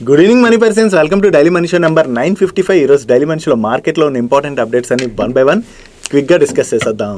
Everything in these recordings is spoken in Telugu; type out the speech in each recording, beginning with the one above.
Good evening money persons, welcome to daily money show number 955. ఈరోజు డైలీ మనీ షోలో మార్కెట్లో ఉన్న ఇంపార్టెంట్ అప్డేట్స్ అన్ని వన్ బై వన్ క్విక్గా డిస్కస్ చేసేద్దాం.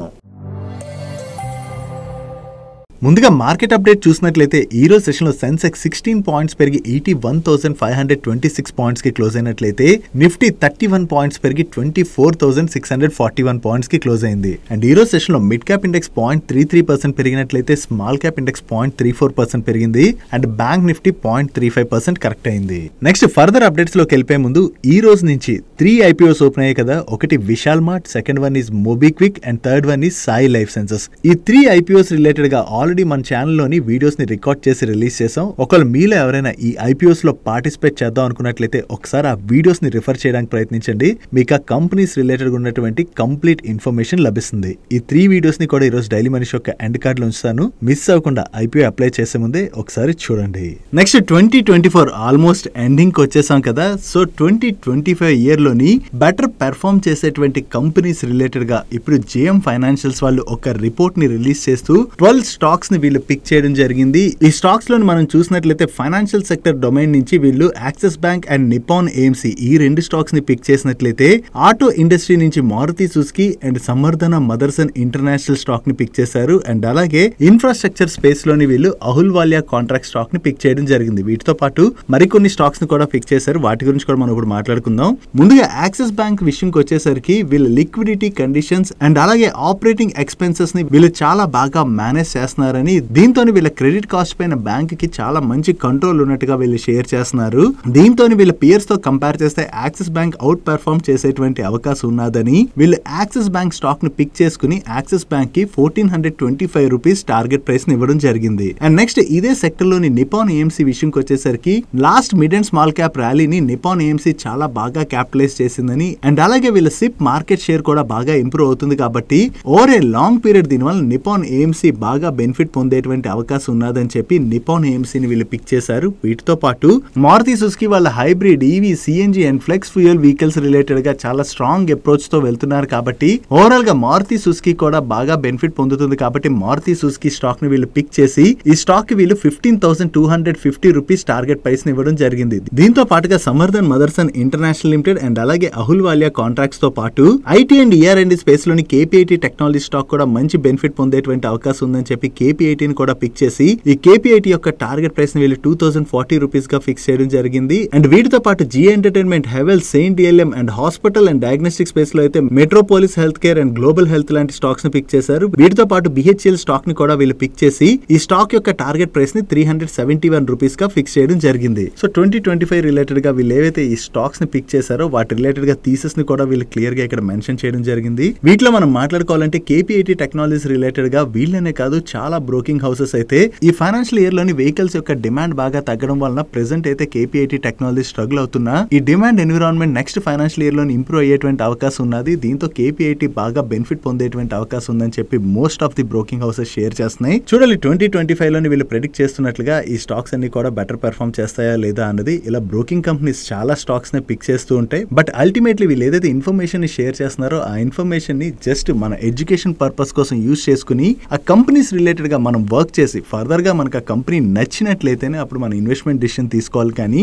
ముందుగా మార్కెట్ అప్డేట్ చూసినట్లయితే ఈ రోజు సెషన్లో సెన్సెక్స్ 16 పాయింట్స్ పెరిగి 81,526 పాయింట్స్కి క్లోజ్ అయినట్లయితే నిఫ్టీ 31 పాయింట్స్ పెరిగి 24,641 పాయింట్స్కి క్లోజ్ అయింది. అండ్ ఈ రోజు సెషన్లో మిడ్ క్యాప్ ఇండెక్స్ 0.33% పెరిగినట్లయితే స్మాల్ క్యాప్ ఇండెక్స్ 0.34% పెరిగింది. అండ్ బ్యాంక్ నిఫ్టీ 0.35% కరెక్ట్ అయింది. నెక్స్ట్ ఫర్దర్ అప్డేట్స్ లోకి వెళ్ళిపోయే ముందు ఈ రోజు నుంచి 3 IPOs ఓపెన్ అయ్యాయి కదా. ఒకటి Vishal mart, second one is MobiKwik and third one is Sai life sciences. ఈ 3 IPOs రిలేటెడ్ గా ఆల్రెడీ మన ఛానల్లోని వీడియోస్ ని రికార్డ్ చేసి రిలీజ్ చేసాం. ఒకవేళ మీలో ఎవరైనా ఈ IPOs లో పార్టిసిపేట్ చేద్దాం అనుకున్నట్లయితే ఒకసారి ఆ వీడియోస్ ని రిఫర్ చేయడానికి ప్రయత్నించండి. మీకు ఆ కంపెనీస్ రిలేటెడ్ ఉన్నటువంటి కంప్లీట్ ఇన్ఫర్మేషన్ లభిస్తుంది. ఈ 3 వీడియోస్ ని కూడా ఈ రోజు డైలీ మనీ షో యొక్క ఎండ్ కార్డ్ లో ఉంచుతాను. మిస్ అవ్వకుండా IPO అప్లై చేసే ముందే ఒకసారి చూడండి. నెక్స్ట్ 2024 ఆల్మోస్ట్ ఎండింగ్ కి వచ్చేసాం కదా. సో 2025 ఇయర్ లోని బెటర్ పెర్ఫార్మ్ చేసేటువంటి కంపెనీస్ రిలేటెడ్ గా ఇప్పుడు JM ఫైనాన్షియల్స్ వాళ్ళు ఒక రిపోర్ట్ ని రిలీజ్ చేస్తూ 12 స్టాక్స్ ని వీళ్ళు పిక్ చేయడం జరిగింది. ఈ స్టాక్స్ లో మనం చూసినట్లయితే ఫైనాన్షియల్ సెక్టర్ డొమైన్ నుంచి వీళ్ళు axis bank and Nippon AMC ఈ 2 స్టాక్స్ ని పిక్ చేసినట్లయితే ఆటో ఇండస్ట్రీ నుంచి Maruti Suzuki and Samvardhana Motherson international stock ని పిక్ చేశారు. అండ్ అలాగే ఇన్ఫ్రాస్ట్రక్చర్ స్పేస్ లోని వీళ్ళు అహుల్వాలియా కాంట్రాక్ట్ స్టాక్ ని పిక్ చేయడం జరిగింది. వీటితో పాటు మరికొన్ని స్టాక్స్ ని కూడా పిక్ చేశారు. వాటి గురించి కూడా మనం ఇప్పుడు మాట్లాడుకుందాం. ముందుగా యాక్సిస్ బ్యాంక్ విషయంకి వచ్చేసరికి వీళ్ళ లిక్విడిటీ కండిషన్స్ అండ్ అలాగే ఆపరేటింగ్ ఎక్స్పెన్సెస్ ని వీళ్ళు చాలా బాగా మేనేజ్ చేస్తున్నారని, దీంతో వీళ్ళ క్రెడిట్ కాస్ట్ పైన బ్యాంక్ కి చాలా మంచి కంట్రోల్ ఉన్నట్టుగా వీళ్ళు షేర్ చేస్తున్నారు. దీంతో వీళ్ళ పియర్స్ తో కంపేర్ చేస్తే యాక్సిస్ బ్యాంక్ అవుట్ పెర్ఫార్మ్ చేసేటువంటి అవకాశం ఉన్నదని వీళ్ళు యాక్సిస్ బ్యాంక్ స్టాక్ ని పిక్ చేసుకుని యాక్సిస్ బ్యాంక్ కి 1425 రూపీస్ టార్గెట్ ప్రైస్ ని ఇవ్వడం జరిగింది. అండ్ నెక్స్ట్ ఇదే సెక్టర్ లోని నిపాన్ AMC విషయంకి వచ్చేసరికి last mid and small cap ర్యాలీని నిపాన్ AMC చాలా బాగా క్యాపిటలైజ్ చేసిందని అండ్ అలాగే వీళ్ళ సిప్ మార్కెట్ షేర్ కూడా బాగా ఇంప్రూవ్ అవుతుంది కాబట్టి ఓవర్ ఏ లాంగ్ పీరియడ్ దీనివల్ల నిపాన్ AMC బాగా బెనిఫిట్ పొందేటువంటి అవకాశం ఉన్నదని చెప్పి నిపాన్ AMC ని వీళ్ళు పిక్ చేశారు. వీటితో పాటు మారుతి సుజుకి వాళ్ళ hybrid EV, CNG and flex fuel vehicles related గా చాలా స్ట్రాంగ్ అప్రోచ్ తో వెళ్తున్నారు కాబట్టి ఓవరాల్ గా మారుతి సుజుకి కూడా బాగా బెనిఫిట్ పొందుతుంది కాబట్టి మారుతి సుజుకి స్టాక్ ని వీళ్ళు పిక్ చేసి ఈ స్టాక్ కి వీళ్ళు 15,250 రూపీస్ టార్గెట్ ప్రైస్ ని ఇవ్వడం జరిగింది. దీంతో పాటుగా Samvardhan Motherson international limited and అలాగే అహుల్వాలియా కాంట్రాక్ట్స్ తో పాటు IT అండ్ ER&D స్పేస్ లోని KPIT టెక్నాలజీ స్టాక్ కూడా మంచి బెనిఫిట్ పొందేటువంటి అవకాశం ఉందని చెప్పి KPIT ని కూడా పిక్ చేసి ఈ KPIT యొక్క టార్గెట్ ప్రైస్ ని వీళ్ళు 2040 రూపీస్ గా ఫిక్స్ చేయడం జరిగింది. అండ్ వీటితో పాటు Zee entertainment, Havells, saint DLM and hospital and diagnostic space లో అయితే Metropolis health care and global health లాంటి స్టాక్స్ ని పిక్ చేశారు. వీటితో పాటు BHEL స్టాక్ ని కూడా వీళ్ళు పిక్ చేసి ఈ స్టాక్ యొక్క టార్గెట్ ప్రైస్ ని 371 రూపీస్ గా ఫిక్స్ చేయడం జరిగింది. సో 2025 రిలేటెడ్ గా వీళ్ళు ఏవైతే ఈ స్టాక్స్ ని పిక్ చేశారో వాటి రిలేటెడ్ గా థీసిస్ ని కూడా వీళ్ళు క్లియర్ గా ఇక్కడ మెన్షన్ చేయడం జరిగింది. వీటిలో మనం మాట్లాడుకోవాలంటే KPIT టెక్నాలజీస్ రిలేటెడ్ గా వీళ్ళనే కాదు చాలా బ్రోకింగ్ హౌసెస్ అయితే ఈ ఫైనాన్షియల్ ఇయర్ లోని వెహికల్స్ యొక్క డిమాండ్ బాగా తగ్గడం వలన ప్రెసెంట్ అయితే KPIT టెక్నాలజీ స్ట్రగుల్ అవుతున్నా ఈ demand environment next financial year లోని ఇంప్రూవ్ అయ్యేటువంటి అవకాశం ఉన్నది. దీంతో KPIT బాగా బెనిఫిట్ పొందేటువంటి అవకాశం ఉందని చెప్పి most of the broking houses share చేస్తున్నాయి. చూడాలి 2025 లోని వీళ్ళు ప్రెడిక్ట్ చేస్తున్నట్లుగా ఈ స్టాక్స్ అన్ని కూడా బెటర్ పెర్ఫార్మ్ చేస్తాయా లేదా అన్నది. ఇలా బ్రోకింగ్ కంపెనీస్ చాలా స్టాక్స్ ని పిక్ చేస్తూ ఉంటాయి. బట్ అల్టిమేట్లీ వీళ్ళు ఏదైతే ఇన్ఫర్మేషన్ ని షేర్ చేస్తున్నారో ఆ ఇన్ఫర్మేషన్ ని జస్ట్ మన ఎడ్యుకేషన్ పర్పస్ కోసం యూజ్ చేసుకుని ఆ కంపెనీస్ రిలేటెడ్ గా మనం వర్క్ చేసి ఫర్దర్ గా మనకు ఆ కంపెనీ నచ్చినట్లయితేనే అప్పుడు మన ఇన్వెస్ట్మెంట్ డిసిషన్ తీసుకోవాలి. కానీ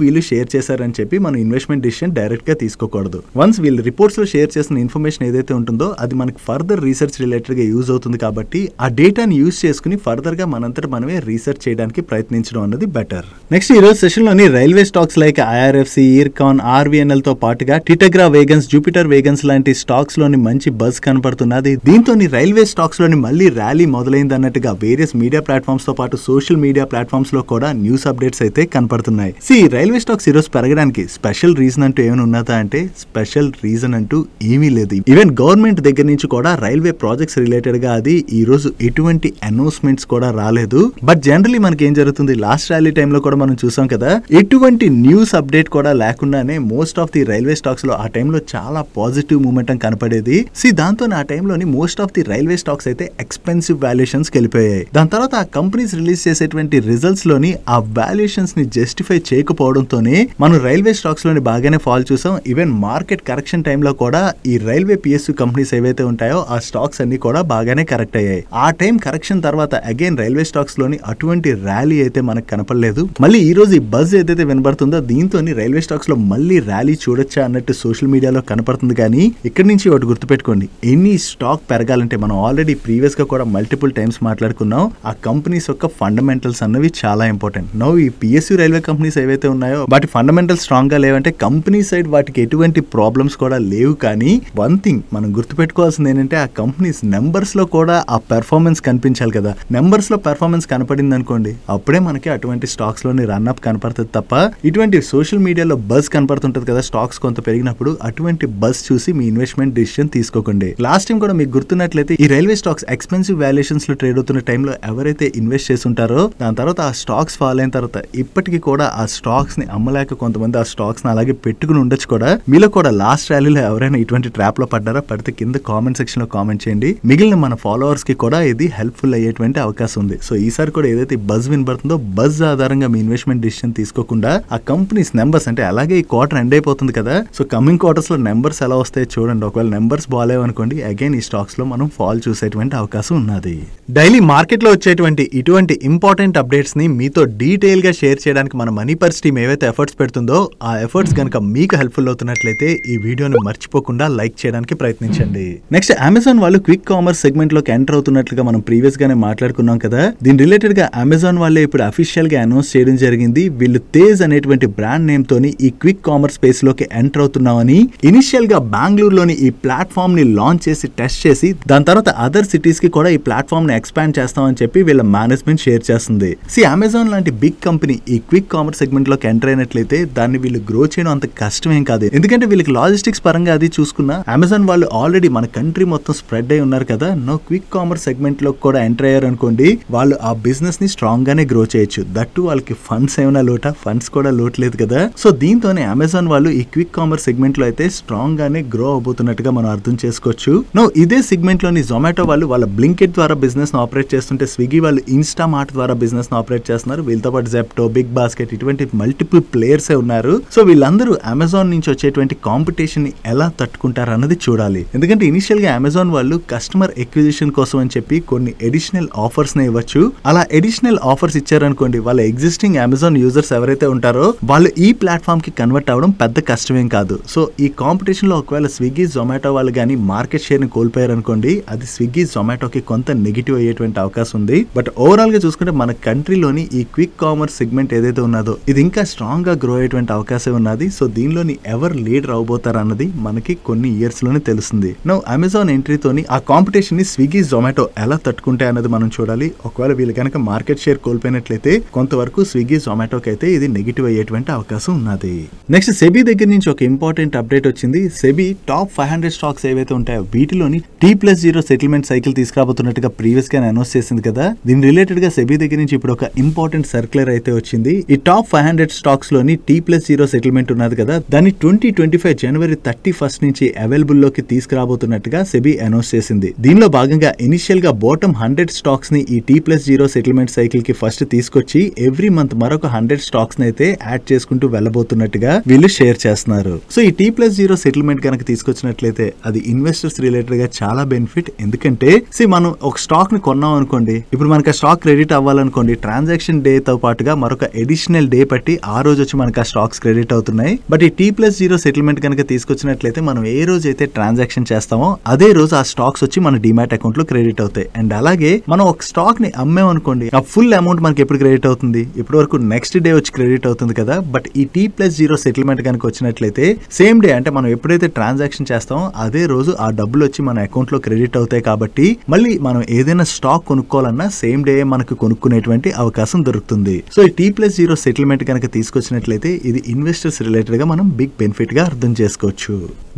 వీళ్ళు షేర్ చేశారని చెప్పి మనం ఇన్వెస్ట్మెంట్ డిసిషన్ డైరెక్ట్ గా తీసుకోకూడదు. వన్స్ వీళ్ళు రిపోర్ట్స్ లో షేర్ చేసిన ఇన్ఫర్మేషన్ ఏదైతే ఉంటుందో అది మనకి ఫర్దర్ రీసెర్చ్ రిలేటెడ్ గా యూజ్ అవుతుంది కాబట్టి ఆ డేటాని యూజ్ చేసుకుని ఫర్దర్ గా మనంతట మనమే రీసెర్చ్ చేయడానికి ప్రయత్నించడం అన్నది బెటర్. నెక్స్ట్ ఈ రోజు సెషన్ లోని railway stocks like IRFC, ఈర్కాన్, RVNL తో పాటుగా టిటగ్రా వేగన్స్, జూపిటర్ వేగన్స్ లాంటి స్టాక్స్ లోని మంచి బజ్ కనపడుతున్నది. దీంతో రైల్వే స్టాక్స్ లోని మళ్ళీ ర్యాలీ మొదలైంది అన్నట్టుగా వేరియస్ మీడియా ప్లాట్ఫామ్స్ తో పాటు సోషల్ మీడియా ప్లాట్ఫామ్స్ లో కూడా న్యూస్ అప్డేట్స్ అయితే కనపడుతున్నాయి. రైల్వే స్టాక్స్ ఈ రోజు పెరగడానికి స్పెషల్ రీజన్ అంటూ ఏమైనా ఉన్నదా అంటే స్పెషల్ రీజన్ అంటూ ఏమీ లేదు. ఈవెన్ గవర్నమెంట్ దగ్గర నుంచి కూడా రైల్వే ప్రాజెక్ట్స్ రిలేటెడ్ గా అది ఈ రోజు ఎటువంటి అనౌన్స్మెంట్స్ కూడా రాలేదు. బట్ జనరలీ మనకి ఏం జరుగుతుంది, లాస్ట్ ర్యాలీ టైమ్ లో కూడా మనం చూసాం కదా, ఎటువంటి న్యూస్ అప్డేట్ కూడా లేకుండానే most of the railway stocks లో ఆ టైంలో చాలా పాజిటివ్ మూమెంటం కనపడేది. దాంతో ఆ టైంలోని most of the railway stocks అయితే ఎక్స్పెన్సివ్ వాల్యుయేషన్స్ లెవెల్స్ కి వెళ్ళిపోయాయి. దాని తర్వాత ఆ కంపెనీస్ రిలీజ్ చేసేటువంటి రిజల్ట్స్ లోని ఆ వాల్యుయేషన్స్ ని జస్టిఫై చేయకపోవడంతోనే మనం రైల్వే స్టాక్స్ లోని బాగానే ఫాల్ చూసాం. ఈవెన్ మార్కెట్ కరెక్షన్ టైంలో కూడా ఈ రైల్వే పిఎస్యు కంపెనీస్ ఏవైతే ఉంటాయో ఆ స్టాక్స్ అన్ని కూడా బాగానే కరెక్ట్ అయ్యాయి. ఆ టైం కరెక్షన్ తర్వాత అగైన్ రైల్వే స్టాక్స్ లోని అటువంటి ర్యాలీ అయితే మనకు కనపడలేదు. మళ్ళీ ఈ రోజు ఈ బజ్ ఏదైతే వినబడుతుందో దీంతో రైల్వే స్టాక్స్ లో మళ్ళీ ర్యాలీ చూడొచ్చా అన్నట్టు సోషల్ మీడియాలో కనపడుతుంది. కానీ ఇక్కడ నుంచి ఒకటి గుర్తుపెట్టుకోండి, ఎనీ స్టాక్ పెరగాలంటే మనం ఆల్రెడీ ప్రీవియస్ గా కూడా మల్టిపుల్ టైమ్స్ మాట్లాడుకున్నాం, ఆ కంపెనీస్ యొక్క ఫండమెంటల్స్ అన్నవి చాలా ఇంపార్టెంట్. నౌ ఈ పిఎస్యు రైల్వే కంపెనీస్ ఏవైతే ఉన్నాయో వాటి ఫండమెంటల్స్ స్ట్రాంగ్ గా లేవంటే కంపెనీ సైడ్ వాటికి ఎటువంటి ప్రాబ్లమ్స్ కూడా లేవు. కానీ వన్ థింగ్ మనం గుర్తుపెట్టుకోవాల్సింది ఏంటంటే ఆ కంపెనీస్ నెంబర్స్ లో కూడా ఆ పెర్ఫార్మెన్స్ కనిపించాలి కదా. నెంబర్స్ లో పెర్ఫార్మెన్స్ కనపడింది అనుకోండి, అప్పుడే మనకి అటువంటి స్టాక్స్ లోని రన్అప్ కనపడుతుంది తప్ప ఇటువంటి సోషల్ మీడియాలో బజ్ కనపడుతుంటది కదా స్టాక్స్ కొంత పెరిగినప్పుడు, అటువంటి బజ్ చూసి మీ ఇన్వెస్ట్మెంట్ డిసిషన్ తీసుకోకండి. లాస్ట్ టైం కూడా మీకు గుర్తున్నట్లయితే ఈ రైల్వే స్టాక్స్ ఎక్స్పెన్సివ్ వాల్యుయేషన్స్ లో ట్రేడ్ అవుతున్న టైంలో ఎవరైతే ఇన్వెస్ట్ చేసి ఉంటారో దాని తర్వాత ఆ స్టాక్స్ ఫాల్ అయిన తర్వాత ఇప్పటికీ కూడా ఆ స్టాక్స్ ని అమ్మలేక కొంతమంది ఆ స్టాక్స్ ని అలాగే పెట్టుకుని ఉండొచ్చు కూడా. మీలో కూడా లాస్ట్ ర్యాలీలో ఎవరైనా ఇటువంటి ట్రాప్ లో పడ్డారా? పడితే కింద కామెంట్ సెక్షన్ లో కామెంట్ చేయండి. మిగిలిన మన ఫాలోవర్స్ కి కూడా ఇది హెల్ప్ఫుల్ అయ్యేటువంటి అవకాశం ఉంది. సో ఈసారి కూడా ఏదైతే బజ్ వినబడుతుందో బజ్ ఆధారంగా మీ ఇన్వెస్ట్మెంట్ డిసిషన్ తీసుకోకుండా ఆ కంపెనీస్ నెంబర్స్ అంటే అలాగే ఈ క్వార్టర్ ఎండ్ అయిపోతుంది కదా, సో కమింగ్ క్వార్టర్స్ లో నెంబర్స్ ఎలా వస్తాయో చూడండి. ఒకవేళ నెంబర్స్ బాగాలేవనుకోండి అగైన్ ఈ స్టాక్స్ లో మనం ఫాల్ చూసేటువంటి అవకాశం ఉన్నది. డైలీ మార్కెట్ లో వచ్చేటువంటి ఇటువంటి ఇంపార్టెంట్ అప్డేట్స్ ని మీతో డీటెయిల్ గా షేర్ చేయడానికి మన మనీ పర్స్ టీమ్ ఏవైతే ఎఫర్ట్స్ పెడుతుందో ఆ ఎఫర్ట్స్ కనుక మీకు హెల్ప్ఫుల్ అవుతున్నట్లయితే ఈ వీడియోని మర్చిపోకుండా లైక్ చేయడానికి ప్రయత్నించండి. నెక్స్ట్ అమెజాన్ వాళ్ళు క్విక్ కామర్స్ సెగ్మెంట్ లోకి ఎంటర్ అవుతున్నట్లుగా మనం ప్రీవియస్ గానే మాట్లాడుకున్నాం కదా. దీని రిలేటెడ్ గా అమెజాన్ వాళ్ళే ఇప్పుడు అఫీషియల్ గా అనౌన్స్ చేయడం జరిగింది. వీళ్ళు తేజ్ అనేటువంటి బ్రాండ్ నేమ్ తోని ఈ క్విక్ కామర్స్ స్పేస్ లోకి ఎంటర్ అవుతున్నామని. ఇనిషియల్ గా బెంగళూరులోని ఈ ప్లాట్ఫామ్ ని లాంచ్ చేసి టెస్ట్ చేసి దాని తర్వాత అదర్ సిటీస్ కి కూడా ఈ ప్లాట్ఫామ్ ని ఎక్స్పాండ్ చేస్తామని చెప్పి వీళ్ళ మేనేజ్మెంట్ షేర్ చేస్తుంది. అమెజాన్ లాంటి బిగ్ కంపెనీ ఈ క్విక్ కామర్స్ సెగ్మెంట్ లోకి ఎంటర్ అయినట్లయితే దాన్ని వీళ్ళు గ్రో చేయడం అంత కష్టమేం కాదు. ఎందుకంటే వీళ్ళకి లాజిస్టిక్స్ పరంగా అది చూసుకున్నా అమెజాన్ వాళ్ళు ఆల్రెడీ మన కంట్రీ మొత్తం స్ప్రెడ్ అయి ఉన్నారు కదా. నో క్విక్ కామర్స్ సెగ్మెంట్ లో కూడా ఎంటర్ అయ్యారు అనుకోండి, వాళ్ళు ఆ బిజినెస్ ని స్ట్రాంగ్ గానే గ్రో చేయొచ్చు. దట్టు వాళ్ళకి ఫండ్స్ ఏమైనా లోటా? ఫండ్స్ కూడా లోటు లేదు కదా. సో దీంతోనే అమెజాన్ వాళ్ళు ఈ క్విక్ కామర్స్ సెగ్మెంట్ లో అయితే స్ట్రాంగ్ గానే గ్రో అవబోతున్నట్టుగా మనం అర్థం చేసుకోవచ్చు. నో ఇదే సెగ్మెంట్ లోని జొమాటో వాళ్ళు వాళ్ళ బ్లింకిట్ ద్వారా బిజినెస్ ను ఆపరేట్ చేస్తుంటే స్విగ్గీ వాళ్ళు ఇన్స్టా మార్ట్ ద్వారా బిజినెస్ ను ఆపరేట్ చేస్తున్నారు. వీళ్ళతో పాటు జెప్టో, బిగ్ బాస్కెట్ ఇటువంటి మల్టిపుల్ ప్లేయర్స్ ఉన్నారు. సో వీళ్ళందరూ అమెజాన్ నుంచి వచ్చేటువంటి కాంపిటీషన్ ని ఎలా తట్టుకుంటారు అన్నది చూడాలి. ఎందుకంటే ఇనిషియల్ గా అమెజాన్ వాళ్ళు కస్టమర్ ఎక్విజిషన్ కోసం అని చెప్పి కొన్ని ఎడిషనల్ ఆఫర్స్ ని ఇవ్వచ్చు. అలా ఎడిషనల్ ఆఫర్స్ ఇచ్చారనుకోండి, వాళ్ళ ఎగ్జిస్టింగ్ అమెజాన్ యూజర్స్ ఎవరైతే ఉంటారో వాళ్ళు ఈ ప్లాట్ఫామ్ కి కన్వర్ట్ అవడం పెద్ద కష్టమేం కాదు. సో ఈ కాంపిటీషన్ లో ఒకవేళ స్విగ్గీ, జొమాటో వాళ్ళు కానీ మార్కెట్ షేర్ ని కోల్పోయారు అనుకోండి, అది స్విగ్గీ, జొమాటోకి కొంత నెగిటివ్ అయ్యేటువంటి అవకాశం ఉంది. బట్ ఓవరాల్ గా చూసుకుంటే మన కంట్రీలోని ఈ క్విక్ కామర్స్ సెగ్మెంట్ ఏదైతే ఉన్నదో ఇది ఇంకా స్ట్రాంగ్ గా గ్రో అయ్యేటువంటి అవకాశం ఉన్నది. సో దీనిలోని ఎవరు లీడర్ అవబోతారు అన్నది మనకి కొన్ని ఇయర్స్ లోనే తెలుస్తుంది. నో అమెజాన్ ఎంట్రీతోని ఆ కాంపిటీషన్ ని స్విగ్గీ, జొమాటో ఎలా తట్టుకుంటాయి అన్నది మనం చూడాలి. ఒకవేళ వీళ్ళు కనుక మార్కెట్ షేర్ కోల్పోయినట్లయితే కొంతవరకు స్విగ్గీ, జొమాటోకి అయితే ఇది నెగిటివ్ అయ్యేటువంటి అవకాశం ఉన్నది. నెక్స్ట్ సెబీ దగ్గర నుంచి ఒక ఇంపార్టెంట్ అప్డేట్ వచ్చింది. సెబీ టాప్ 500 స్టాక్స్ ఏవైతే ఉంటాయో వీటిలోని T+0 సెటిల్మెంట్ సైకిల్ తీసుకురాబోతున్నట్టుగా ప్రీవియస్ గా అనౌన్స్ చేసింది కదా. దీని రిలేటెడ్ గా సెబీ దగ్గర నుంచి ఇప్పుడు ఒక ఇంపార్టెంట్ సర్క్యులర్ అయితే వచ్చింది. ఈ టాప్ 500 స్టాక్స్ లోని T+0 సెటిల్మెంట్ ఉన్నది కదా, దాన్ని 2025 జనవరి 31 నుంచి అవైలబుల్ లోకి తీసుకురాబోతున్నట్టుగా సెబీ అనౌన్స్ చేసింది. దీనిలో భాగంగా ఇనిషియల్ గా బాటమ్ 100 స్టాక్స్ ని ఈ T+0 సెటిల్మెంట్ సైకిల్ కి ఫస్ట్ తీసుకొచ్చి ఎవ్రీ మంత్ మరొక 100 స్టాక్స్ ని అయితే యాడ్ చేసుకుంటూ వెళ్ళబోతున్నట్టుగా వీళ్ళు షేర్ చేస్తున్నారు. సో ఈ T+0 సెటిల్మెంట్ కనుక తీసుకొచ్చినట్లయితే అది ఇన్వెస్టర్స్ రిలేటెడ్ గా చాలా బెనిఫిట్. ఎందుకంటే మనం ఒక స్టాక్ ని కొన్నాం అనుకోండి, ఇప్పుడు మనకు ఆ స్టాక్ క్రెడిట్ అవ్వాలనుకోండి, ట్రాన్సాక్షన్ డే తో పాటుగా మరొక అడిషనల్ డే పట్టి ఆ రోజు వచ్చి మనకు ఆ స్టాక్స్ క్రెడిట్ అవుతున్నాయి. బట్ ఈ T+0 సెటిల్మెంట్ కనుక తీసుకొచ్చినట్లయితే మనం ఏ రోజు అయితే ట్రాన్సాక్షన్ చేస్తామో అదే రోజు ఆ స్టాక్స్ వచ్చి మన డిమాట్ అకౌంట్ లో క్రెడిట్ అవుతాయి. అండ్ అలాగే మనం ఒక స్టాక్ ని అమ్మామనుకోండి, ఆ ఫుల్ అమౌంట్ మనకి ఎప్పుడు క్రెడిట్ అవుతుంది? ఇప్పటి వరకు నెక్స్ట్ డే వచ్చి క్రెడిట్ అవుతుంది కదా. బట్ ఈ T+0 సెటిల్మెంట్ కనుక వచ్చినట్లయితే సేమ్ డే అంటే మనం ఎప్పుడైతే ట్రాన్సాక్షన్ చేస్తామో అదే రోజు ఆ డబ్బులు వచ్చి మన అకౌంట్ లో క్రెడిట్ అవుతాయి. కాబట్టి మళ్ళీ మనం ఏదైనా స్టాక్ కొనుక్కోవాలన్నా సేమ్ డే మనకు కొనుక్కునేటువంటి అవకాశం దొరుకుతుంది. సో ఈ T+0 సెటిల్మెంట్ కనుక తీసుకొచ్చినట్లయితే ఇది ఇన్వెస్టర్స్ రిలేటెడ్ గా మనం బిగ్ బెనిఫిట్ గా అర్థం చేసుకోవచ్చు.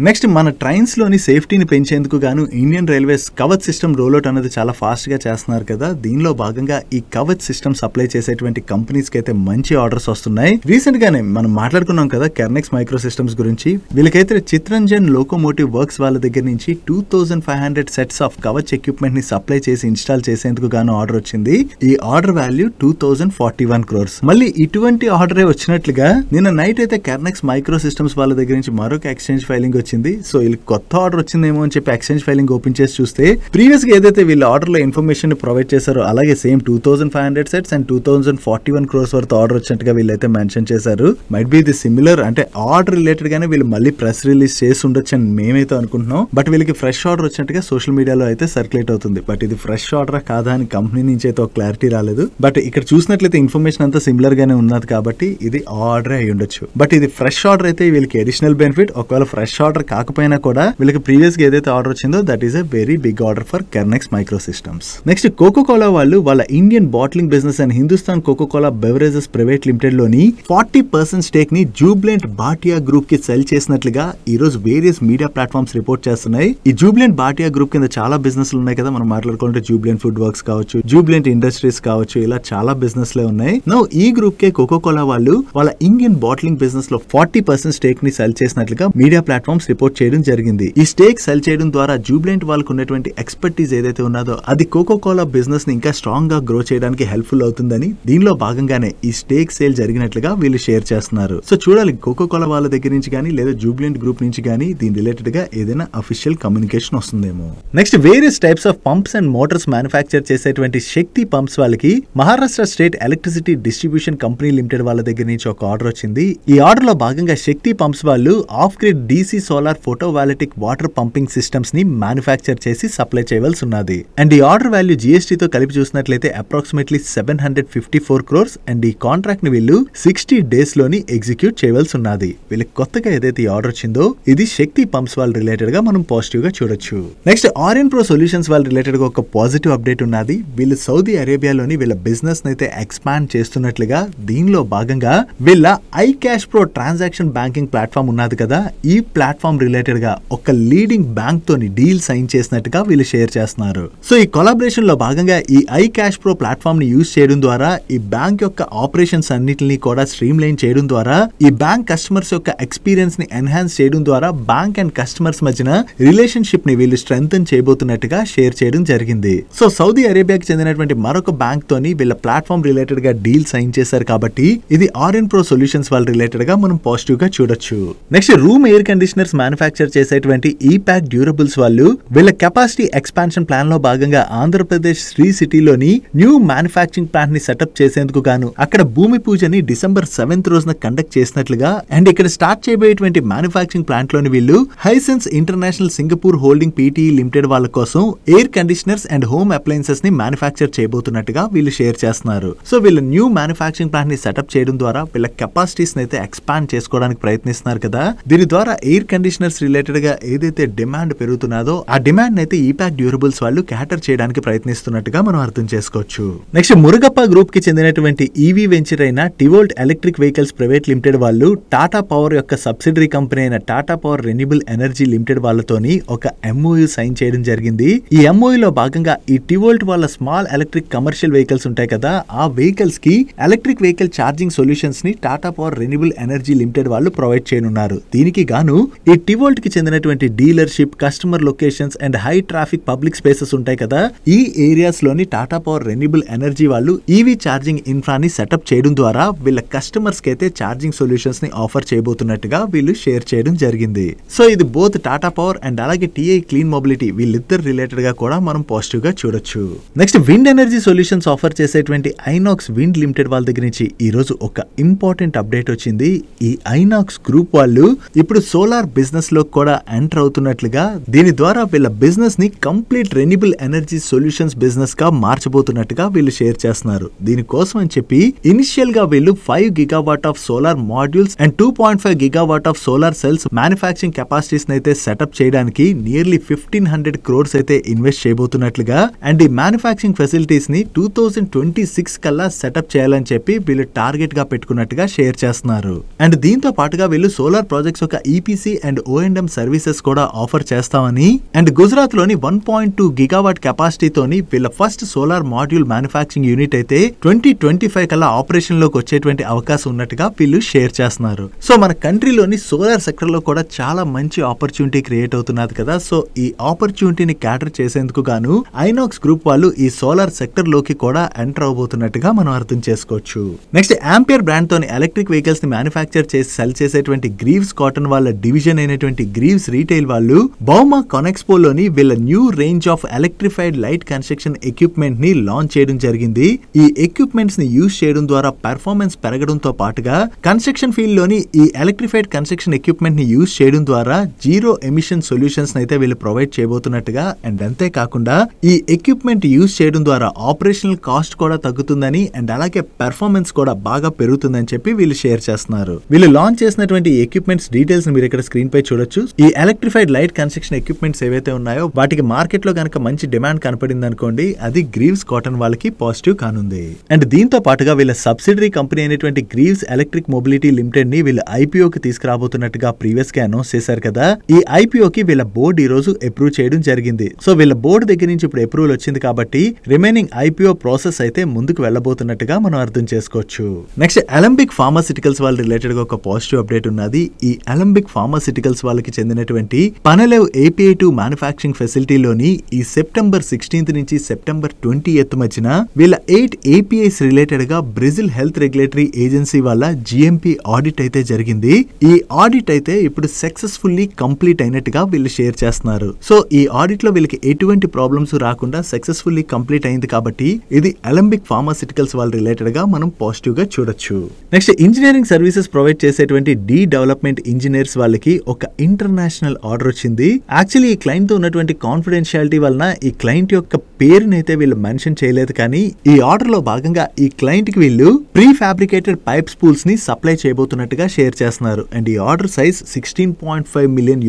నెక్స్ట్ మన ట్రైన్స్ లోని సేఫ్టీని పెంచేందుకు గాను Indian railways Kavach system rollout అనేది చాలా ఫాస్ట్ గా చేస్తున్నారు కదా. దీనిలో భాగంగా ఈ కవచ్ సిస్టమ్ సప్లై చేసేటువంటి కంపెనీస్ కి అయితే మంచి ఆర్డర్స్ వస్తున్నాయి. రీసెంట్ గానే మనం మాట్లాడుకున్నాం కదా కెర్నెక్స్ మైక్రో సిస్టమ్స్ గురించి. వీళ్ళకైతే చిత్రంజన్ లోకోమోటివ్ వర్క్స్ వాళ్ళ దగ్గర నుంచి 2500 సెట్స్ ఆఫ్ కవచ్ ఎక్విప్మెంట్ ని సప్లై చేసి ఇన్స్టాల్ చేసేందుకు గాను ఆర్డర్ వచ్చింది. ఈ ఆర్డర్ వాల్యూ 2041 crores. మళ్ళీ ఇటువంటి ఆర్డరే వచ్చినట్లుగా నిన్న నైట్ అయితే కెర్నెక్స్ మైక్రో సిస్టమ్స్ వాళ్ళ దగ్గర నుంచి మరొక ఎక్స్చేంజ్ ఫైలింగ్ వచ్చింది. సో వీళ్ళకి కొత్త ఆర్డర్ వచ్చిందేమో అని చెప్పి ఎక్స్చేంజ్ ఫైలింగ్ ఓపెన్ చేసి చూస్తే ప్రీవియస్ గా ఏదైతే వీళ్ళ ఆర్డర్ లో ఇన్ఫర్మేషన్ ప్రొవైడ్ చేశారో అలాగే సేమ్ 2500 సెట్స్ అండ్ 2041 crores వరకు ఆర్డర్ వచ్చినట్టుగా వీళ్ళైతే మెన్షన్ చేశారు. మైట్ బి ఇది సిమిలర్, అంటే ఆర్డర్ రిలేటెడ్ గానే వీళ్ళు మళ్ళీ ప్రెస్ రిలీజ్ చేసి ఉండొచ్చు అని మేమైతే అనుకుంటున్నాం. బట్ వీళ్ళకి ఫ్రెష్ ఆర్డర్ వచ్చినట్టుగా సోషల్ మీడియాలో అయితే సర్క్యులేట్ అవుతుంది. బట్ ఇది ఫ్రెష్ ఆర్డర్ కాదా అని కంపెనీ నుంచి అయితే ఒక క్లారిటీ రాలేదు. బట్ ఇక్కడ చూసినట్లయితే ఇన్ఫర్మేషన్ అంతా సిమిలర్ గానే ఉన్నది కాబట్టి ఇది ఆర్డర్ అయి ఉండొచ్చు. బట్ ఇది ఫ్రెష్ ఆర్డర్ అయితే వీళ్ళకి అడిషనల్ బెనిఫిట్. ఒకవేళ ఫ్రెష్ ఆర్డర్ కాకపోయినా కూడా వీళ్ళకి ప్రీవియస్ గా ఏదైతే ఆర్డర్ వచ్చిందో that is a very big order for Kernex micro systems. Next Coca Cola వాళ్ళు వాళ్ళ Indian bottling business and Hindustan Coca Cola beverages private limited లోని 40% స్టేక్ ని జూబ్లెంట్ భాటియా గ్రూప్ కి సెల్ చేసినట్లుగా ఈ రోజు వేరియస్ మీడియా ప్లాట్ఫామ్స్ రిపోర్ట్ చేస్తున్నాయి. ఈ జూబ్లెంట్ భాటియా గ్రూప్ కింద చాలా బిజినెస్ ఉన్నాయి కదా, మనం మాట్లాడుకుంటే జూబ్లెంట్ ఫుడ్ వర్క్స్ కావచ్చు, జూబ్లెంట్ ఇండస్ట్రీస్ కావచ్చు, ఇలా చాలా బిజినెస్ లే ఉన్నాయి. నౌ ఈ గ్రూప్ కే కోకోకోలా వాళ్ళు వాళ్ళ ఇండియన్ బాటిలింగ్ బిజినెస్ లో 40% స్టేక్ ని సెల్ చేసినట్లుగా మీడియా ప్లాట్ఫామ్స్ రిపోర్ట్ చేయడం జరిగింది. ఈ స్టేక్ సెల్ చేయడం ద్వారా జూబ్లెంట్ వాళ్ళకు ఉన్నటువంటి ఎక్స్పర్టీస్ ఏదైతే ఉన్నదో అది కోకోకోలా బిజినెస్ ని ఇంకా స్ట్రాంగ్ గా గ్రో చేయడానికి హెల్ప్ఫుల్ అవుతుందని దీనిలో భాగంగానే ఈ స్టేక్ సేల్ జరిగినట్లుగా వీళ్ళు షేర్ చేస్తున్నారు. సో చూడాలి కోకోకోలా వాళ్ళ దగ్గర నుంచి కానీ లేదా జూబ్లెంట్ గ్రూప్ నుంచి కానీ దీని రిలేటెడ్ గా ఏదైనా అఫీషియల్ కమ్యూనికేషన్ వస్తుందేమో. Next various types of pumps and Motors manufacture చేసేటువంటి శక్తి పంప్స్ వాళ్ళకి Maharashtra state electricity distribution company limited వాళ్ళ దగ్గర నుంచి ఒక ఆర్డర్ వచ్చింది. ఈ ఆర్డర్ లో భాగంగా శక్తి పంప్స్ వాళ్ళు off grid DC solar photovoltaic water pumping systems ని మ్యానుఫ్యాక్చర్ చేసి సప్లై చేయవలసి ఉన్నది. అండ్ ఈ ఆర్డర్ వాల్యూ జీఎస్టీ తో కలిపి చూసినట్లయితే అప్రాక్సిమేట్లీ 754 crores. అండ్ ఈ కాంట్రాక్ట్ ని వీళ్ళు 60 days లోని ఎగ్జిక్యూట్ చేయవలసి ఉన్నది. వీళ్ళకి కొత్తగా ఏదైతే ఈ ఆర్డర్ వచ్చిందో ఇది శక్తి పంప్స్ వాళ్ళ రిలేటెడ్ గా మనం పాజిటివ్ గా చూడొచ్చు. నెక్స్ట్ ఆర్యన్ ప్రో సొల్యూషన్స్ వాళ్ళ రిలేటెడ్ గా ఒక పాజిటివ్ అప్డేట్ ఉన్నది. వీళ్ళు సౌదీ అరేబియాలోని వీళ్ళ బిజినెస్ అయితే ఎక్స్పాండ్ చేస్తున్నట్లుగా దీనిలో భాగంగా వీళ్ళ I cash pro transaction banking platform ఉన్నది కదా, ఈ ప్లాట్ఫామ్ రిలేటెడ్ గా ఒక లీడింగ్ బ్యాంక్ తోని డీల్ సైన్ చేసినట్టుగా వీళ్ళు షేర్ చేస్తున్నారు. సో ఈ కొలాబరేషన్ లో భాగంగా ఈ ఐ క్యాష్ ప్రో ప్లాట్ఫామ్ ని యూజ్ చేయడం ద్వారా ఈ బ్యాంక్ యొక్క ఆపరేషన్స్ అన్నిటిని కూడా స్ట్రీమ్ లైన్ చేయడం ద్వారా ఈ బ్యాంక్ కస్టమర్స్ యొక్క ఎక్స్పీరియన్స్ ని ఎన్హాన్స్ చేయడం ద్వారా బ్యాంక్ అండ్ కస్టమర్స్ మధ్యన రిలేషన్షిప్ ని వీళ్ళు స్ట్రెంగ్తన్ చేయబోతున్నట్టుగా షేర్ చేయడం జరిగింది. సో సౌదీ అరేబియాకి చెందినటువంటి మరొక బ్యాంక్ తోని వీళ్ళ ప్లాట్ఫామ్ రిలేటెడ్ గా డీల్ సైన్ చేశారు కాబట్టి ఇది ఆర్యన్ ప్రో సొల్యూషన్స్ వాళ్ళ రిలేటెడ్ గా మనం పాజిటివ్ గా చూడొచ్చు. Next room air conditioners manufacture చేసేటువంటి ఈ ప్యాక్ డ్యూరబుల్స్ వాళ్ళు వీళ్ళ కెపాసిటీ ఎక్స్పాన్షన్ ప్లాన్ లో భాగంగా ఆంధ్రప్రదేశ్ శ్రీ సిటీలోని న్యూ మ్యానుఫ్యాక్చరింగ్ ప్లాంట్ ని సెటప్ చేసేందుకు గాను అక్కడ భూమి పూజని December 7th రోజున కండక్ట్ చేసినట్లుగా అండ్ ఇక్కడ స్టార్ట్ చేయబోయేటువంటి మ్యానుఫ్యాక్చరింగ్ ప్లాంట్ లోని వీళ్ళు Hisense international Singapore holding PT limited వాళ్ళ కోసం air conditioners and home appliances ని మ్యానుఫ్యాక్చర్ చేయబోతున్నట్టుగా వీళ్ళు షేర్ చేస్తున్నారు. సో వీళ్ళ న్యూ మ్యానుఫ్యాక్చరింగ్ ప్లాంట్ ని సెటప్ చేయడం ద్వారా వీళ్ళ కెపాసిటీస్ అయితే ఎక్స్పాండ్ చేసుకోవడానికి ప్రయత్నిస్తున్నారు కదా, దీని ద్వారా ఎయిర్ కండిషనర్స్ రిలేటెడ్ గా ఏదైతే డిమాండ్ పెరుగుతున్నదో ఆ డిమాండ్ అయితే ఈ ప్యాక్ డ్యూరబుల్స్ వాళ్ళు క్యాటర్ చేయడానికి ప్రయత్నిస్తున్నట్టుగా మనం అర్థం చేసుకోవచ్చు. నెక్స్ట్ మురుగప్ప గ్రూప్ కి చెందినటువంటి ఈవీ వెంచర్ అయిన టివోల్ట్ ఎలక్ట్రిక్ వెహికల్స్ ప్రైవేట్ లిమిటెడ్ వాళ్ళు టాటా పవర్ యొక్క సబ్సిడరీ కంపెనీ అయిన Tata power renewable energy limited వాళ్ళతోని ఒక ఎంఓయూ సైన్ చేయడం జరిగింది. ఈ ఎంఓయూ లో భాగంగా ఈ టివోల్ట్ వాళ్ళ స్మాల్ ఎలక్ట్రిక్ కమర్షియల్ వెహికల్స్ ఉంటాయి కదా, ఆ వెహికల్స్ కి ఎలక్ట్రిక్ వెహికల్ ఛార్జింగ్ సొల్యూషన్స్ ని Tata power renewable energy limited వాళ్ళు ప్రొవైడ్ చేయనున్నారు. దీనికి గాను ఈ టివోల్ట్ కి చెందినటువంటి dealership, customer locations and high traffic public spaces ఉంటాయి కదా, ఈ ఏరియాస్ లోని టాటా పవర్ రెన్యూబుల్ ఎనర్జీ వాళ్ళు ఈవీ ఛార్జింగ్ ఇన్ఫ్రాని సెటప్ చేయడం ద్వారా వీళ్ళ కస్టమర్స్ కి అయితే ఛార్జింగ్ సొల్యూషన్స్ ని ఆఫర్ చేయబోతున్నట్టుగా వీళ్ళు షేర్ చేయడం జరిగింది. సో ఇది బోత్ టాటా పవర్ అండ్ అలాగే టీఐ క్లీన్ మొబిలిటీ వీళ్ళిద్దరు రిలేటెడ్ గా కూడా మనం పాజిటివ్ గా చూడొచ్చు. Next wind energy solutions offer చేసేటువంటి ఐనాక్స్ విండ్ లిమిటెడ్ వాళ్ళ దగ్గర నుంచి ఈ రోజు ఒక ఇంపార్టెంట్ అప్డేట్ వచ్చింది. ఈ ఐనాక్స్ గ్రూప్ వాళ్ళు ఇప్పుడు సోలార్ బిజినెస్ లో కూడా ఎంటర్ అవుతున్నట్లుగా, దీని ద్వారా వీళ్ళ బిజినెస్ ని complete renewable energy solutions business గా మార్చబోతున్నట్టుగా వీళ్ళు షేర్ చేస్తున్నారు. దీనికోసం అని చెప్పి ఇనిషియల్ గా వీళ్ళు 5 GW of solar modules and 2.5 GW of solar cells manufacturing capacities అయితే సెటప్ చేయడానికి నియర్లీ 1500 crores అయితే ఇన్వెస్ట్ చేయబోతున్నట్లుగా అండ్ ఈ మ్యానుఫ్యాక్చరింగ్ ఫెసిలిటీస్ ని 2026 కల్లా సెటప్ చేయాలని చెప్పి వీళ్ళు టార్గెట్ గా పెట్టుకున్నట్టుగా షేర్ చేస్తున్నారు. అండ్ దీంతో పాటుగా వీళ్ళు సోలార్ ప్రాజెక్ట్స్ యొక్క ఈపీసీ అండ్ ఓఎండ్ఎం సర్వీసెస్ కూడా ఆఫర్ చేస్తామని అండ్ గుజరాత్ లోని 1.2 GW కెపాసిటీతోని వీళ్ళ first solar module manufacturing unit అయితే 2025 కల్లా ఆపరేషన్ లోకి వచ్చేటువంటి అవకాశం ఉన్నట్టుగా వీళ్ళు షేర్ చేస్తున్నారు. సో మన కంట్రీలోని సోలార్ సెక్టర్ లో కూడా చాలా మంచి ఆపర్చునిటీ క్రియేట్ అవుతున్నది కదా. సో ఈ ఆపర్చునిటీని క్యాటర్ చేసేందుకు గాను ఐనాక్స్ గ్రూప్ వాళ్ళు ఈ సోలార్ సెక్టర్ లోకి కూడా ఎంటర్ అవబోతున్నట్టుగా మనం అర్థం చేసుకోవచ్చు. నెక్స్ట్ ఆంపియర్ బ్రాండ్ తోని ఎలక్ట్రిక్ వెహికల్స్ ని మ్యానుఫ్యాక్చర్ చేసి సెల్ చేసేటువంటి గ్రీవ్స్ కాటన్ వాళ్ళ డివిజన్ అయినటువంటి గ్రీవ్స్ రీటైల్ వాళ్ళు బౌమా కానెక్స్పో లోని వీళ్ళ new range of electrified light construction equipment ని లాంచ్ చేయడం జరిగింది. ఈ ఎక్విప్మెంట్స్ ని యూజ్ చేయడం ద్వారా పెర్ఫార్మెన్స్ పెరగడంతో పాటుగా కన్స్ట్రక్షన్ ఫీల్డ్ లోని ఈ ఎలక్ట్రిఫైడ్ కన్స్ట్రక్షన్ ఎక్విప్మెంట్ ని యూజ్ చేయడం ద్వారా జీరో ఎమిషన్ సొల్యూషన్స్ అయితే వీళ్ళు ప్రొవైడ్ చేయబోతున్నట్టుగా అండ్ అంతేకాకుండా ఈ ఎక్విప్మెంట్ యూజ్ చేయడం ద్వారా ఆపరేషనల్ కాస్ట్ కూడా తగ్గుతుందని అండ్ అలాగే పెర్ఫార్మెన్స్ కూడా బాగా పెరుగుతుందని చెప్పి వీళ్ళు షేర్ చేస్తున్నారు. వీళ్ళు లాంచ్ చేసినటువంటి ఎక్విప్మెంట్స్ డీటెయిల్స్ మీరు ఇక్కడ స్క్రీన్ పై చూడొచ్చు. ఈ ఎలక్ట్రిఫైడ్ లైట్ కన్స్ట్రక్షన్ ఎక్విప్మెంట్స్ ఏవైతే ఉన్నాయో వాటికి మార్కెట్ లో కనుక మంచి డిమాండ్ కనపడింది అనుకోండి, అది గ్రీవ్స్ కాటన్ వాళ్ళకి పాజిటివ్ కానుంది. అండ్ దీంతో పాటుగా వీళ్ళ సబ్సిడరీ కంపెనీ అయినటువంటి గ్రీవ్స్ ఎలక్ట్రిక్ మొబిలిటీ లిమిటెడ్ ని వీళ్ళు ఐపీఓకి తీసుకురాబోతున్నట్టుగా ప్రీవియస్ గా అనౌన్స్ చేశారు కదా. ఈ ఐపీఓకి వీళ్ళ బోర్డు ఈ రోజు అప్రూవ్ చేయడం జరిగింది. సో వీళ్ళ బోర్డు దగ్గర నుంచి ఇప్పుడు అప్రూవల్ వచ్చింది కాబట్టి రిమైనింగ్ ఐపీఓ ప్రాసెస్ అయితే ముందుకు వెళ్ళబోతున్నట్టుగా మనం అర్థం చేసుకోవచ్చు. నెక్స్ట్ అలంబిక్ ఫార్మాసిటికల్స్ వాళ్ళ రిలేటెడ్ గా ఒక పాజిటివ్ అప్డేట్ ఉన్నది. ఈ అలంబిక్ ఫార్మాసిటికల్స్ వాళ్ళకి చెందినటువంటి పనలేవ్ ఏపీఐ 2 మ్యానుఫ్యాక్చరింగ్ ఫెసిలిటీలోని ఈ సెప్టెంబర్ 16th నుంచి సెప్టెంబర్ 20th మధ్యన వీళ్ళ 8 ఏపీఐస్ రిలేటెడ్ గా బ్రెజిల్ హెల్త్ రెగ్యులేటరీ ఏజెన్సీ వాళ్ళ జిఎంపీ ఆడిట్ అయితే జరిగింది. ఈ ఆడిట్ అయితే ఇప్పుడు సక్సెస్ఫుల్లీ కంప్లీట్ అయినట్టుగా వీళ్ళు షేర్ చేస్తున్నారు. సో ఈ ఆడిట్ లో వీళ్ళకి ఎటువంటి ప్రాబ్లమ్స్ రాకుండా సక్సెస్ఫుల్లీ కంప్లీట్ అయింది కాబట్టి ఇది అలంబిక్ ఫార్మాసిటికల్స్ వాళ్ళ రిలేటెడ్ గా మనం పాజిటివ్ గా చూడొచ్చు. నెక్స్ట్ ఇంజనీరింగ్ సర్వీసెస్ ప్రొవైడ్ చేసేటువంటి డి డెవలప్మెంట్ ఇంజనీర్స్ వాళ్ళకి ఒక ఇంటర్నేషనల్ ఆర్డర్ వచ్చింది. యాక్చువల్లీ ఈ క్లయింట్ తో ఉన్నటువంటి కాన్ఫిడెన్షియాలిటీ వలన ఈ క్లయింట్ యొక్క పేరుని అయితే వీళ్ళు మెన్షన్ చేయలేదు, కానీ ఈ ఆర్డర్ లో భాగంగా ఈ క్లయింట్ కి వీళ్ళు ప్రీ ఫ్యాబ్రికేటెడ్ పైప్ స్పూల్స్ ని సప్లై చేయబోతున్నట్టుగా షేర్ చేస్తున్నారు. అండ్ ఈ ఆర్డర్ సైజ్ $16.5 million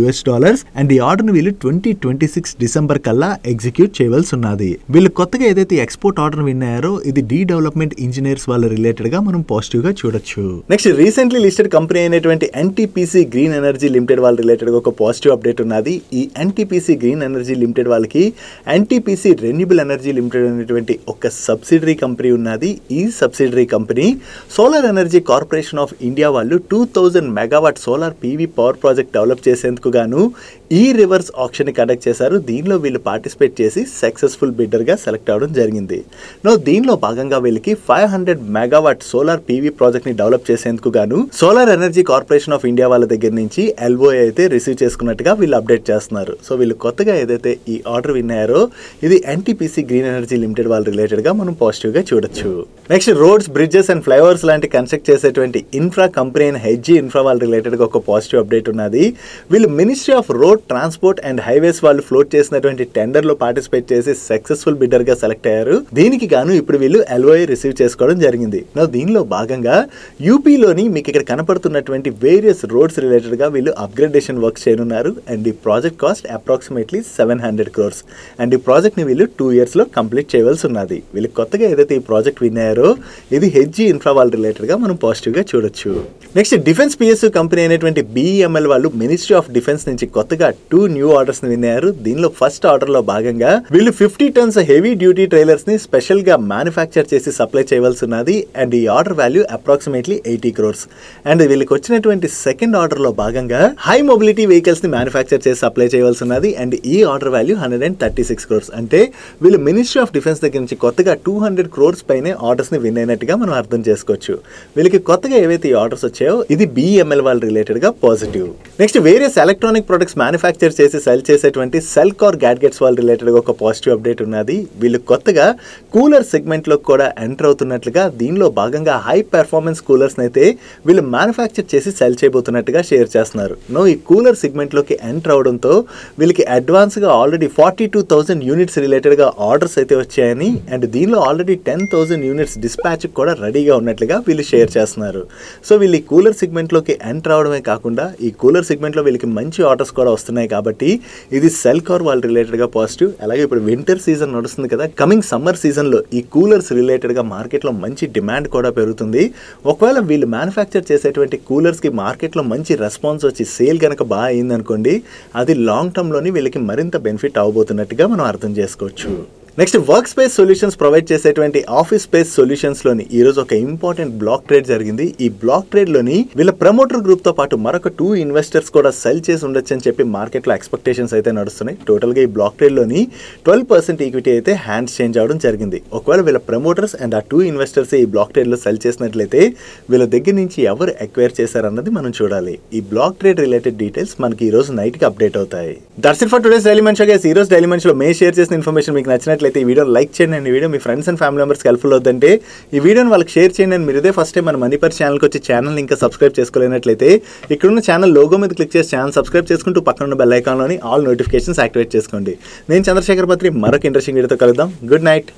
అండ్ ఈ ఆర్డర్ ని వీళ్ళు 2026 డిసెంబర్ కల్లా ఎగ్జిక్యూట్ చేయవలసి ఉన్నది. వీళ్ళు కొత్తగా ఏదైతే ఎక్స్పోర్ట్ ఆర్డర్ విన్నారో ఇది డి డెవలప్మెంట్ ఇంజనీర్స్ వాళ్ళ రిలేటెడ్ గా మనం పాజిటివ్ గా చూడొచ్చు. నెక్స్ట్ రీసెంట్లీ లిస్టెడ్ కంపెనీ అయినటువంటి ఎన్టీపీసీ గ్రీన్ ఎనర్జీ లిమిటెడ్ వాళ్ళ రిలేటెడ్ గా ఒక పాజిటివ్ అప్డేట్ ఉన్నది. ఈ ఎన్టీపీసీ గ్రీన్ ఎనర్జీ లిమిటెడ్ వాళ్ళకి ఎన్టీపీసీ రెన్యూబుల్ ఎనర్జీ లిమిటెడ్ అనేటువంటి ఒక సబ్సిడరీ కంపెనీ ఉన్నది. ఈ subsidiary company solar energy corporation of India వాళ్ళు 2000 megawatt solar PV power project develop చేసేందుకు గాను ఈ రివర్స్ ఆక్షన్ ని కండక్ట్ చేశారు. దీనిలో వీళ్ళు పార్టిసిపేట్ చేసి సక్సెస్ఫుల్ బిడ్డర్ గా సెలెక్ట్ అవడం జరిగింది. దీనిలో భాగంగా వీళ్ళకి 500 మెగావాట్ సోలార్ పీవీ ప్రాజెక్ట్ ని డెవలప్ చేసేందుకు గాను solar energy corporation of India వాళ్ళ దగ్గర నుంచి ఎల్ఓఏ అయితే రిసీవ్ చేసుకున్నట్టుగా వీళ్ళు అప్డేట్ చేస్తున్నారు. సో వీళ్ళు కొత్తగా ఏదైతే ఈ ఆర్డర్ విన్నారో ఇది ఎన్టీపీసీ గ్రీన్ ఎనర్జీ లిమిటెడ్ వాళ్ళ రిలేటెడ్ గా మనం పాజిటివ్ గా చూడొచ్చు. Next roads, bridges and flyovers లాంటి కన్స్ట్రక్ట్ చేసేటువంటి ఇన్ఫ్రా కంపెనీ అయిన హెచ్జీ ఇన్ఫ్రా వాళ్ళ రిలేటెడ్ గా ఒక పాజిటివ్ అప్డేట్ ఉన్నది. వీళ్ళు ministry of road transport and highways వాళ్ళు ఫ్లోట్ చేసినటువంటి టెండర్ లో పార్టిసిపేట్ చేసి సక్సెస్ఫుల్ బిడ్డర్ గా సెలెక్ట్ అయ్యారు. దీనికి గాను ఇప్పుడు వీళ్ళు ఎల్ఓఐ రిసీవ్ చేసుకోవడం జరిగింది. దీనిలో భాగంగా యూపీలోని మీకు ఇక్కడ కనపడుతున్నటువంటి వేరియస్ రోడ్స్ రిలేటెడ్ గా వీళ్ళు అప్గ్రేడేషన్ వర్క్ చేయనున్నారు. అండ్ ఈ project cost approximately 700 crores and ఈ ప్రాజెక్ట్ ని వీళ్ళు 2 years లో కంప్లీట్ చేయవలసి ఉన్నది. వీళ్ళు కొత్తగా ఏదైతే ఈ ప్రాజెక్ట్ విన్నారో ఇది హెచ్జీ ఇన్ఫ్రా వాళ్ళ రిలేటెడ్ గా మనం పాజిటివ్ గా చూడొచ్చు. నెక్స్ట్ డిఫెన్స్ పిఎస్యు కంపెనీ అయినటువంటి బిఈఎంఎల్ వాళ్ళు మినిస్ట్రీ ఆఫ్ డిఫెన్స్ నుంచి కొత్తగా 2 న్యూ ఆర్డర్స్ ని విన్నారు. దీనిలో ఫస్ట్ ఆర్డర్ లో భాగంగా వీళ్ళు 50 tons హెవీ డ్యూటీ ట్రైలర్స్ ని స్పెషల్ గా మ్యానుఫ్యాక్చర్ చేసి సప్లై చేయవలసి ఉన్నది. అండ్ ఈ order value approximately 80 crores. And వీళ్ళకి వచ్చినటువంటి సెకండ్ ఆర్డర్ లో భాగంగా హై మొబిలిటీ వెహికల్స్ ని మ్యానుఫ్యాక్చర్ చేసి సప్లై చేయవలసి ఉన్నది. అండ్ ఈ ఆర్డర్ వాల్యూ 136 crores. అంటే వీళ్ళు మినిస్ట్రీ ఆఫ్ డిఫెన్స్ దగ్గర నుంచి కొత్తగా 200 crores పైనే ఆర్డర్స్ ని విన్ అయినట్టుగా మనం అర్థం చేసుకోవచ్చు. వీళ్ళకి కొత్తగా ఏవైతే ఈ ఆర్డర్స్ వచ్చాయో ఇది బిఎంఎల్ వాళ్ళ రిలేటెడ్ గా positive. Next various electronic products manufacture చేసి సెల్ చేసేటువంటి సెల్కార్ గ్యాడ్గెట్స్ వాళ్ళ రిలేటెడ్ గా ఒక పాజిటివ్ అప్డేట్ ఉన్నది. వీళ్ళు కొత్తగా కూలర్ సెగ్మెంట్ లో కూడా ఎంటర్ అవుతున్నట్లుగా దీనిలో భాగంగా హై పెర్ఫార్మెన్స్ కూలర్స్ అయితే వీళ్ళు మ్యానుఫ్యాక్చర్ చేసి సెల్ చేయబోతున్నట్టుగా షేర్ చేస్తున్నారు. ఈ కూలర్ సెగ్మెంట్ లోకి ఎంటర్ అవడంతో వీళ్ళకి అడ్వాన్స్ గా ఆల్రెడీ 42,000 యూనిట్స్ రిలేటెడ్ గా ఆర్డర్స్ అయితే వచ్చాయని అండ్ దీనిలో ఆల్రెడీ 10,000 యూనిట్స్ డిస్పాచ్ కూడా రెడీగా ఉన్నట్లుగా వీళ్ళు షేర్ చేస్తున్నారు. సో వీళ్ళు ఈ కూలర్ సెగ్మెంట్ లోకి ఎంటర్ అవడమే కాకుండా ఈ కూలర్ సెగ్మెంట్ లో వీళ్ళకి మంచి ఆర్డర్స్ కూడా వస్తున్నాయి కాబట్టి ఇది సెల్కార్ వాళ్ళ రిలేటెడ్ గా పాజిటివ్. అలాగే ఇప్పుడు వింటర్ సీజన్ నడుస్తుంది కదా, కమింగ్ సమ్మర్ సీజన్ లో ఈ కూలర్స్ రిలేటెడ్ గా మార్కెట్ లో మంచి డిమాండ్ కూడా పెరుగుతుంది. ఒకవేళ వీళ్ళు మ్యానుఫ్యాక్చర్ చేసేటువంటి కూలర్స్ కి మార్కెట్ లో మంచి రెస్పాన్స్ వచ్చి సేల్ కనుక బాగా అయింది అనుకోండి, అది లాంగ్ టర్మ్ లోని వీళ్ళకి మరింత బెనిఫిట్ అవబోతున్నట్టుగా మనం అర్థం చేసుకోవచ్చు. Next work space solutions provide చేసేటువంటి ఆఫీస్ స్పేస్ సొల్యూషన్స్ లోని ఈ రోజు ఒక ఇంపార్టెంట్ బ్లాక్ ట్రేడ్ జరిగింది. ఈ బ్లాక్ ట్రేడ్ లోని వీళ్ళ ప్రమోటర్ గ్రూప్ తో పాటు మరొక 2 ఇన్వెస్టర్స్ కూడా సెల్ చేసి ఉండొచ్చు అని చెప్పి మార్కెట్ లో ఎక్స్పెక్టేషన్స్ అయితే నడుస్తున్నాయి. టోటల్ గా ఈ బ్లాక్ ట్రేడ్ లోని 12% ఈక్విటీ అయితే హ్యాండ్స్ చేంజ్ అవడం జరిగింది. ఒకవేళ వీళ్ళ ప్రమోటర్స్ అండ్ ఆ 2 ఇన్వెస్టర్స్ ఈ బ్లాక్ ట్రేడ్ లో సెల్ చేసినట్లయితే వీళ్ళ దగ్గర నుంచి ఎవరు ఎక్వైర్ చేశారన్నది మనం చూడాలి. ఈ బ్లాక్ ట్రేడ్ రిలేటెడ్ డీటెయిల్స్ మనకి ఈ రోజు నైట్ కి అప్డేట్ అవుతాయి. That's it for today's daily munch. ఈ రోజు డైలీ మంచ్ లో మే షేర్ చేసిన ఇన్ఫర్మేషన్ మీకు నచ్చినట్లయితే ఈ వీడియో లైక్ చేయండి అండ్ ఈ video me friends and family మెంబర్స్కి హెల్ప్ఫుల్ అవుతుందంటే ఈ వీడియోని వాళ్ళకి షేర్ చేయండి. అండ్ మీరు ఇదే ఫస్ట్ టైం మన మనీపర్ ఛానల్కి వచ్చి ఛానల్ ఇంకా సబ్స్క్రైబ్ చేసుకోలేనట్లయితే ఇక్కడున్న ఛానల్ లోగో మీద క్లిక్ చేసి ఛానల్ సబ్స్క్రైబ్ చేసుకుంటూ పక్కన ఉన్న బెల్ ఐకాన్లోని ఆల్ నోటిఫికేషన్స్ యాక్టివేట్ చేసుకోండి. నేను చంద్రశేఖర్ పత్రి మరొక ఇంట్రెస్టింగ్ వీడియోతో కలుద్దాం. Good night.